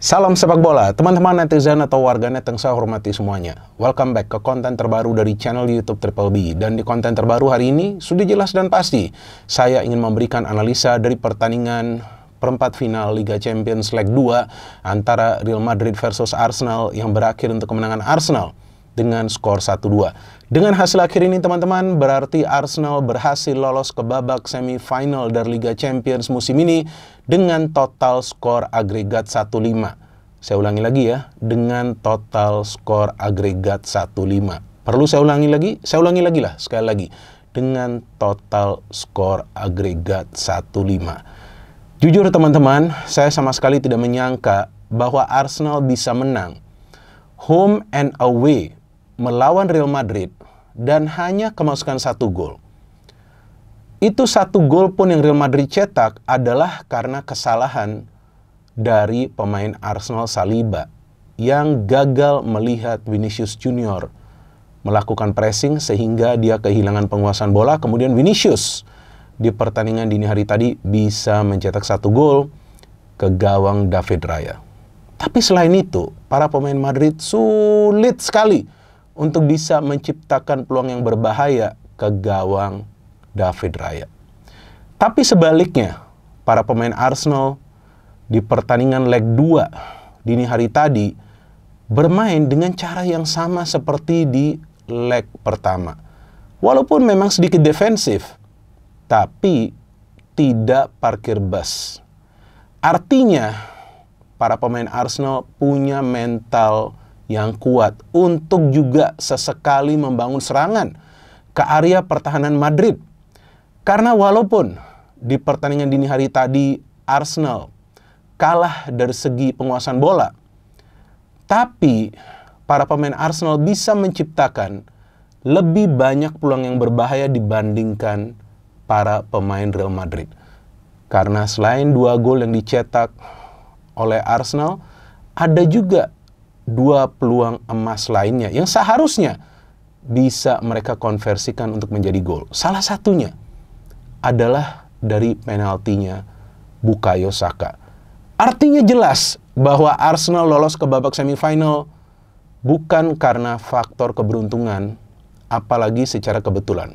Salam sepak bola, teman-teman netizen atau warganet yang saya hormati semuanya. Welcome back ke konten terbaru dari channel YouTube Triple B. Dan di konten terbaru hari ini, sudah jelas dan pasti, saya ingin memberikan analisa dari pertandingan perempat final Liga Champions Leg 2 antara Real Madrid versus Arsenal yang berakhir untuk kemenangan Arsenal dengan skor 1-2. Dengan hasil akhir ini teman-teman, berarti Arsenal berhasil lolos ke babak semifinal dari Liga Champions musim ini dengan total skor agregat 1-5. Saya ulangi lagi ya, dengan total skor agregat 1-5. Perlu saya ulangi lagi? Saya ulangi lagi lah, sekali lagi. Dengan total skor agregat 1-5. Jujur teman-teman, saya sama sekali tidak menyangka bahwa Arsenal bisa menang home and away melawan Real Madrid dan hanya kemasukan 1 gol. Itu 1 gol pun yang Real Madrid cetak adalah karena kesalahan dari pemain Arsenal Saliba yang gagal melihat Vinicius Junior melakukan pressing sehingga dia kehilangan penguasaan bola. Kemudian Vinicius di pertandingan dini hari tadi bisa mencetak 1 gol ke gawang David Raya. Tapi selain itu, para pemain Madrid sulit sekali untuk bisa menciptakan peluang yang berbahaya ke gawang David Raya. Tapi sebaliknya, para pemain Arsenal di pertandingan leg 2 dini hari tadi bermain dengan cara yang sama seperti di leg pertama. Walaupun memang sedikit defensif, tapi tidak parkir bus. Artinya, para pemain Arsenal punya mental yang kuat untuk juga sesekali membangun serangan ke area pertahanan Madrid. Karena walaupun di pertandingan dini hari tadi Arsenal kalah dari segi penguasaan bola, tapi para pemain Arsenal bisa menciptakan lebih banyak peluang yang berbahaya dibandingkan para pemain Real Madrid. Karena selain 2 gol yang dicetak oleh Arsenal, ada juga 2 peluang emas lainnya yang seharusnya bisa mereka konversikan untuk menjadi gol. Salah satunya adalah dari penaltinya Bukayo Saka. Artinya jelas bahwa Arsenal lolos ke babak semifinal bukan karena faktor keberuntungan, apalagi secara kebetulan.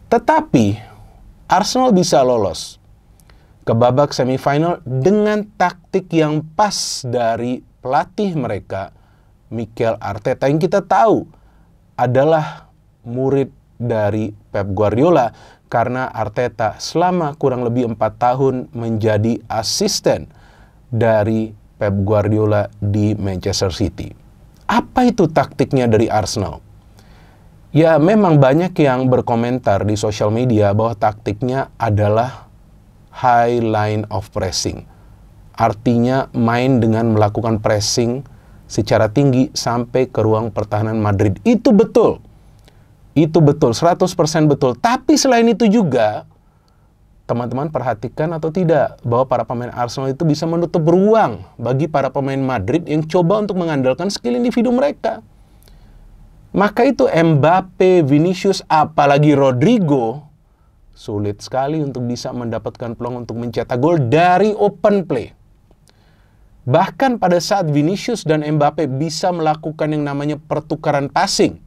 Tetapi Arsenal bisa lolos ke babak semifinal dengan taktik yang pas dari pelatih mereka, Mikel Arteta, yang kita tahu adalah murid dari Pep Guardiola, karena Arteta selama kurang lebih 4 tahun menjadi asisten dari Pep Guardiola di Manchester City. Apa itu taktiknya dari Arsenal? Ya, memang banyak yang berkomentar di sosial media bahwa taktiknya adalah high line of pressing. Artinya main dengan melakukan pressing secara tinggi sampai ke ruang pertahanan Madrid. Itu betul. Itu betul, 100% betul. Tapi selain itu juga, teman-teman perhatikan atau tidak bahwa para pemain Arsenal itu bisa menutup ruang bagi para pemain Madrid yang coba untuk mengandalkan skill individu mereka. Maka itu Mbappe, Vinicius, apalagi Rodrigo sulit sekali untuk bisa mendapatkan peluang untuk mencetak gol dari open play. Bahkan pada saat Vinicius dan Mbappe bisa melakukan yang namanya pertukaran passing,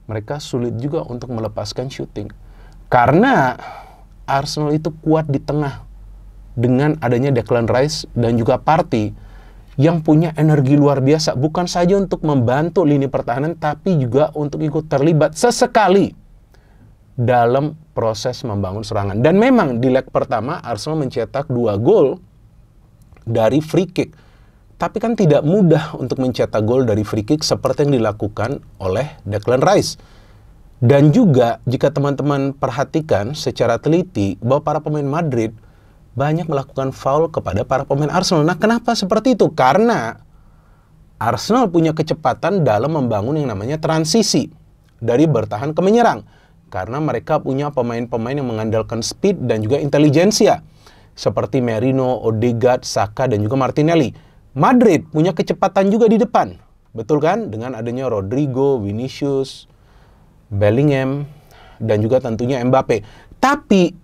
mereka sulit juga untuk melepaskan shooting. Karena Arsenal itu kuat di tengah dengan adanya Declan Rice dan juga Partey yang punya energi luar biasa. Bukan saja untuk membantu lini pertahanan, tapi juga untuk ikut terlibat sesekali dalam proses membangun serangan. Dan memang di leg pertama Arsenal mencetak 2 gol dari free kick. Tapi kan tidak mudah untuk mencetak gol dari free kick seperti yang dilakukan oleh Declan Rice. Dan juga jika teman-teman perhatikan secara teliti bahwa para pemain Madrid banyak melakukan foul kepada para pemain Arsenal. Nah, kenapa seperti itu? Karena Arsenal punya kecepatan dalam membangun yang namanya transisi dari bertahan ke menyerang. Karena mereka punya pemain-pemain yang mengandalkan speed dan juga intelijensia. Seperti Merino, Odegaard, Saka, dan juga Martinelli. Madrid punya kecepatan juga di depan. Betul kan? Dengan adanya Rodrigo, Vinicius, Bellingham, dan juga tentunya Mbappe. Tapi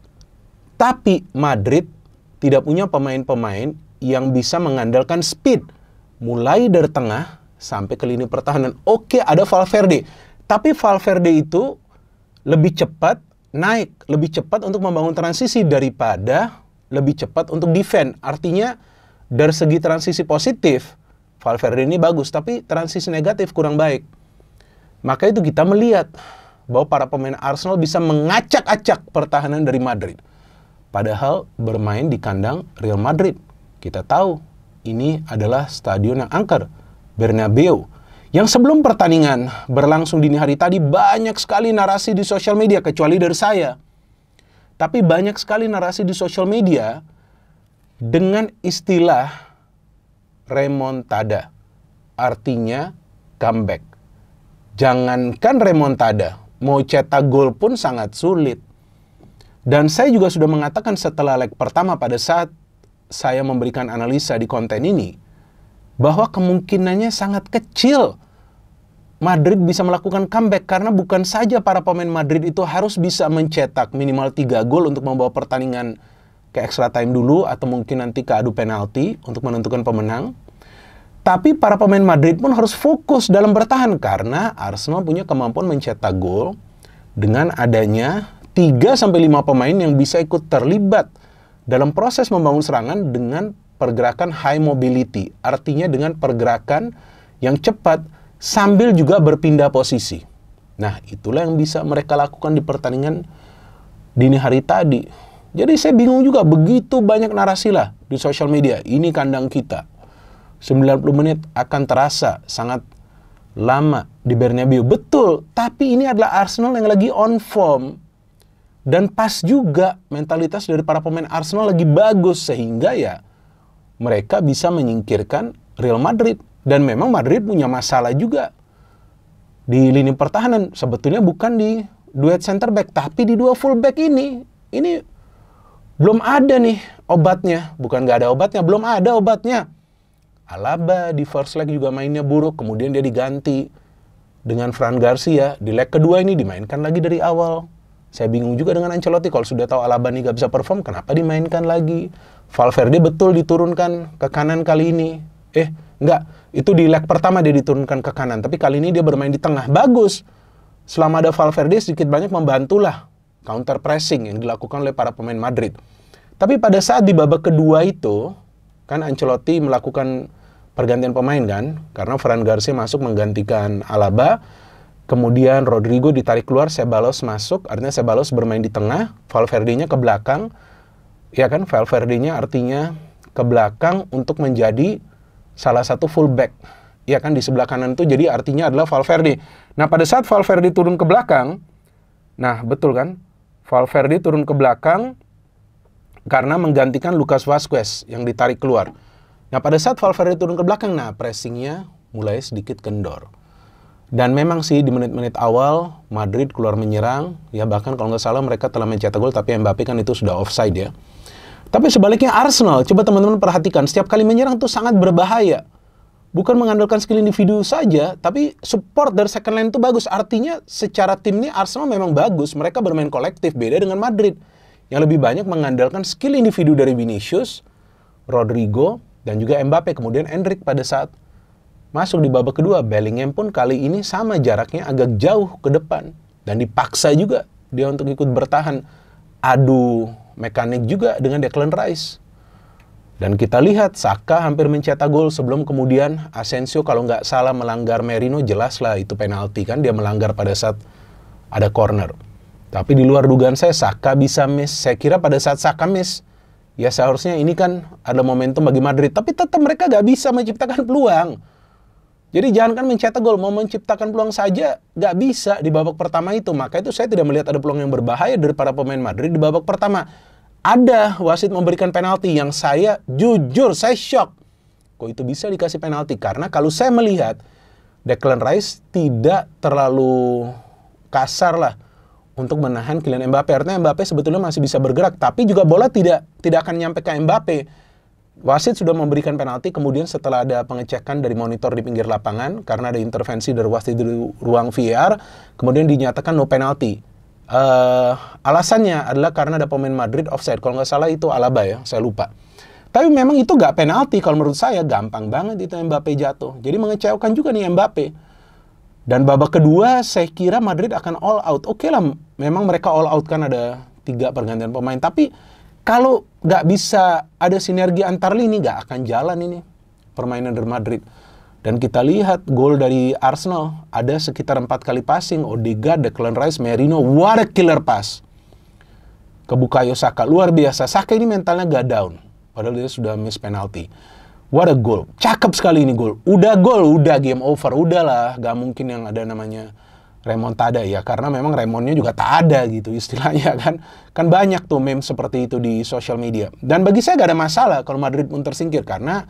Madrid tidak punya pemain-pemain yang bisa mengandalkan speed mulai dari tengah sampai ke lini pertahanan. Oke, ada Valverde. Tapi Valverde itu lebih cepat naik, lebih cepat untuk membangun transisi daripada lebih cepat untuk defend. Artinya dari segi transisi positif, Valverde ini bagus, tapi transisi negatif kurang baik. Maka itu kita melihat bahwa para pemain Arsenal bisa mengacak-acak pertahanan dari Madrid. Padahal bermain di kandang Real Madrid. Kita tahu ini adalah stadion yang angker, Bernabeu. Yang sebelum pertandingan berlangsung dini hari tadi banyak sekali narasi di sosial media, kecuali dari saya. Tapi banyak sekali narasi di sosial media dengan istilah remontada. Artinya comeback. Jangankan remontada, mau cetak gol pun sangat sulit. Dan saya juga sudah mengatakan setelah leg pertama pada saat saya memberikan analisa di konten ini, bahwa kemungkinannya sangat kecil Madrid bisa melakukan comeback, karena bukan saja para pemain Madrid itu harus bisa mencetak minimal 3 gol untuk membawa pertandingan ke extra time dulu atau mungkin nanti ke adu penalti untuk menentukan pemenang. Tapi para pemain Madrid pun harus fokus dalam bertahan karena Arsenal punya kemampuan mencetak gol dengan adanya 3-5 pemain yang bisa ikut terlibat dalam proses membangun serangan dengan pergerakan high mobility. Artinya dengan pergerakan yang cepat sambil juga berpindah posisi. Nah, itulah yang bisa mereka lakukan di pertandingan dini hari tadi. Jadi saya bingung juga, begitu banyak narasi lah di sosial media. Ini kandang kita. 90 menit akan terasa sangat lama di Bernabeu. Betul, tapi ini adalah Arsenal yang lagi on form. Dan pas juga mentalitas dari para pemain Arsenal lagi bagus. Sehingga ya mereka bisa menyingkirkan Real Madrid. Dan memang Madrid punya masalah juga di lini pertahanan. Sebetulnya bukan di duet center back, tapi di dua full back ini. Ini belum ada nih obatnya. Bukan nggak ada obatnya, belum ada obatnya. Alaba di first leg juga mainnya buruk, kemudian dia diganti dengan Fran Garcia. Di leg kedua ini dimainkan lagi dari awal. Saya bingung juga dengan Ancelotti, kalau sudah tahu Alaba nih gak bisa perform, kenapa dimainkan lagi? Valverde betul diturunkan ke kanan kali ini. Enggak, itu di leg pertama dia diturunkan ke kanan, tapi kali ini dia bermain di tengah. Bagus. Selama ada Valverde sedikit banyak membantulah counter pressing yang dilakukan oleh para pemain Madrid. Tapi pada saat di babak kedua itu, kan Ancelotti melakukan pergantian pemain kan, karena Fran Garcia masuk menggantikan Alaba, kemudian Rodrigo ditarik keluar, Ceballos masuk, artinya Ceballos bermain di tengah, Valverde-nya ke belakang, ya kan, Valverde-nya artinya ke belakang untuk menjadi salah satu fullback, ya kan, di sebelah kanan itu jadi artinya adalah Valverde. Nah, pada saat Valverde turun ke belakang, nah betul kan, Valverde turun ke belakang karena menggantikan Lucas Vazquez yang ditarik keluar. Nah, pada saat Valverde turun ke belakang, nah pressingnya mulai sedikit kendor. Dan memang sih di menit-menit awal Madrid keluar menyerang, ya bahkan kalau nggak salah mereka telah mencetak gol, tapi Mbappe kan itu sudah offside ya. Tapi sebaliknya Arsenal, coba teman-teman perhatikan, setiap kali menyerang tuh sangat berbahaya. Bukan mengandalkan skill individu saja, tapi support dari second line itu bagus. Artinya secara tim ini Arsenal memang bagus, mereka bermain kolektif, beda dengan Madrid yang lebih banyak mengandalkan skill individu dari Vinicius, Rodrigo, dan juga Mbappe. Kemudian Endrick pada saat masuk di babak kedua, Bellingham pun kali ini sama jaraknya agak jauh ke depan. Dan dipaksa juga dia untuk ikut bertahan. Adu mekanik juga dengan Declan Rice. Dan kita lihat Saka hampir mencetak gol sebelum kemudian Asensio kalau nggak salah melanggar Merino, jelas lah itu penalti kan, dia melanggar pada saat ada corner. Tapi di luar dugaan saya Saka bisa miss. Saya kira pada saat Saka miss, ya seharusnya ini kan ada momentum bagi Madrid. Tapi tetap mereka nggak bisa menciptakan peluang. Jadi jangan kan mencetak gol, mau menciptakan peluang saja nggak bisa di babak pertama itu. Maka itu saya tidak melihat ada peluang yang berbahaya dari para pemain Madrid di babak pertama. Ada wasit memberikan penalti yang saya jujur, saya shock. Kok itu bisa dikasih penalti? Karena kalau saya melihat Declan Rice tidak terlalu kasar lah untuk menahan Kylian Mbappe. Artinya Mbappe sebetulnya masih bisa bergerak, tapi juga bola tidak akan nyampe ke Mbappe. Wasit sudah memberikan penalti, kemudian setelah ada pengecekan dari monitor di pinggir lapangan, karena ada intervensi dari wasit di ruang VAR, kemudian dinyatakan no penalti. Alasannya adalah karena ada pemain Madrid offside. Kalau nggak salah itu Alaba ya, saya lupa. Tapi memang itu gak penalti kalau menurut saya, gampang banget itu Mbappe jatuh. Jadi mengecewakan juga nih Mbappe. Dan babak kedua saya kira Madrid akan all out. Oke lah, memang mereka all out kan ada 3 pergantian pemain. Tapi kalau gak bisa ada sinergi antar lini, gak akan jalan ini permainan dari Madrid. Dan kita lihat gol dari Arsenal, ada sekitar 4 kali passing. Odegaard, Declan Rice, Merino, what a killer pass ke Bukayo Saka, luar biasa. Saka ini mentalnya gak down. Padahal dia sudah miss penalti. What a goal. Cakep sekali ini gol. Udah gol, udah game over. Udahlah, gak mungkin yang ada namanya remontada ya. Karena memang remonnya juga tak ada gitu istilahnya kan. Kan banyak tuh meme seperti itu di sosial media. Dan bagi saya gak ada masalah kalau Madrid pun tersingkir. Karena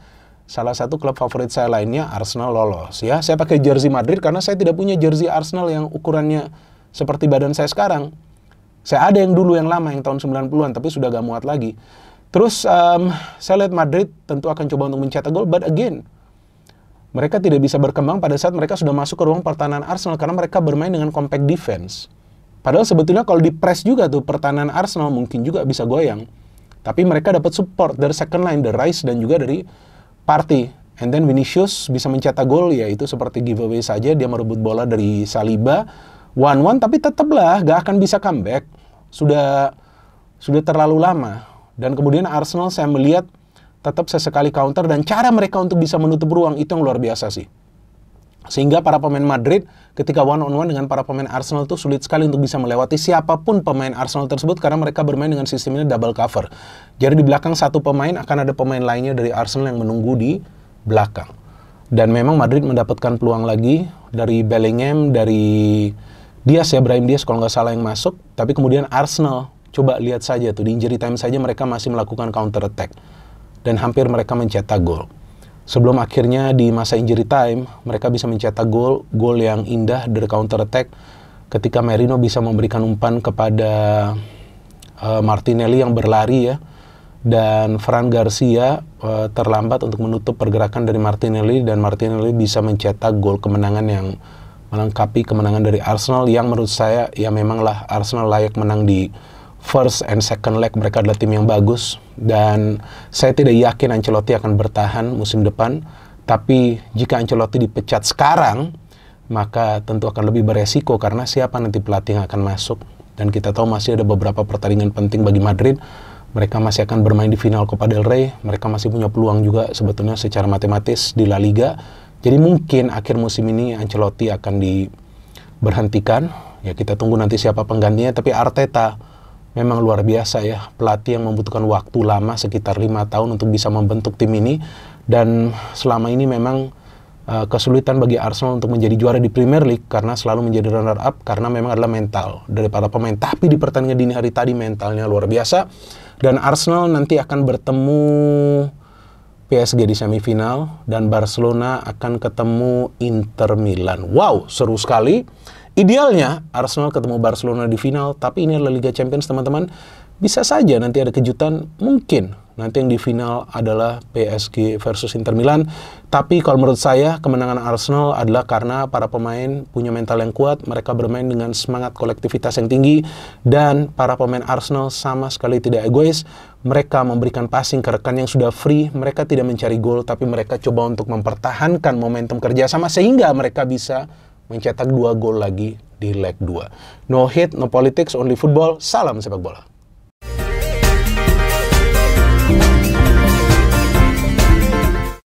salah satu klub favorit saya lainnya Arsenal lolos ya. Saya pakai jersey Madrid karena saya tidak punya jersey Arsenal yang ukurannya seperti badan saya sekarang. Saya ada yang dulu yang lama, yang tahun 90-an, tapi sudah gak muat lagi. Terus saya lihat Madrid tentu akan coba untuk mencetak gol, but again, mereka tidak bisa berkembang pada saat mereka sudah masuk ke ruang pertahanan Arsenal karena mereka bermain dengan compact defense. Padahal sebetulnya kalau di press juga tuh pertahanan Arsenal mungkin juga bisa goyang. Tapi mereka dapat support dari second line, dari Rice dan juga dari Partey. And then Vinicius bisa mencetak gol, ya itu seperti giveaway saja, dia merebut bola dari Saliba. 1-1 tapi tetaplah gak akan bisa comeback. Sudah terlalu lama. Dan kemudian Arsenal saya melihat tetap sesekali counter dan cara mereka untuk bisa menutup ruang itu yang luar biasa sih. Sehingga para pemain Madrid ketika one-on-one dengan para pemain Arsenal itu sulit sekali untuk bisa melewati siapapun pemain Arsenal tersebut karena mereka bermain dengan sistemnya double cover. Jadi di belakang satu pemain akan ada pemain lainnya dari Arsenal yang menunggu di belakang. Dan memang Madrid mendapatkan peluang lagi dari Bellingham, dari Diaz ya, Brahim Diaz kalau nggak salah yang masuk. Tapi kemudian Arsenal, coba lihat saja tuh, di injury time saja mereka masih melakukan counter attack. Dan hampir mereka mencetak gol. Sebelum akhirnya di masa injury time, mereka bisa mencetak gol yang indah dari counter attack. Ketika Merino bisa memberikan umpan kepada Martinelli yang berlari ya. Dan Fran Garcia terlambat untuk menutup pergerakan dari Martinelli. Dan Martinelli bisa mencetak gol kemenangan yang melengkapi kemenangan dari Arsenal. Yang menurut saya ya memanglah Arsenal layak menang di first and second leg. Mereka adalah tim yang bagus dan saya tidak yakin Ancelotti akan bertahan musim depan. Tapi jika Ancelotti dipecat sekarang, maka tentu akan lebih beresiko karena siapa nanti pelatih yang akan masuk. Dan kita tahu masih ada beberapa pertandingan penting bagi Madrid. Mereka masih akan bermain di final Copa del Rey. Mereka masih punya peluang juga sebetulnya secara matematis di La Liga. Jadi mungkin akhir musim ini Ancelotti akan diberhentikan. Ya kita tunggu nanti siapa penggantinya. Tapi Arteta memang luar biasa ya, pelatih yang membutuhkan waktu lama sekitar 5 tahun untuk bisa membentuk tim ini. Dan selama ini memang kesulitan bagi Arsenal untuk menjadi juara di Premier League karena selalu menjadi runner up karena memang adalah mental dari para pemain. Tapi di pertandingan dini hari tadi mentalnya luar biasa. Dan Arsenal nanti akan bertemu PSG di semifinal dan Barcelona akan ketemu Inter Milan. Wow, seru sekali. Idealnya Arsenal ketemu Barcelona di final, tapi ini adalah Liga Champions teman-teman. Bisa saja nanti ada kejutan, mungkin nanti yang di final adalah PSG versus Inter Milan. Tapi kalau menurut saya kemenangan Arsenal adalah karena para pemain punya mental yang kuat, mereka bermain dengan semangat kolektivitas yang tinggi, dan para pemain Arsenal sama sekali tidak egois. Mereka memberikan passing ke rekan yang sudah free, mereka tidak mencari gol, tapi mereka coba untuk mempertahankan momentum kerjasama sehingga mereka bisa mencetak 2 gol lagi di leg 2. No hate, no politics, only football. Salam sepak bola.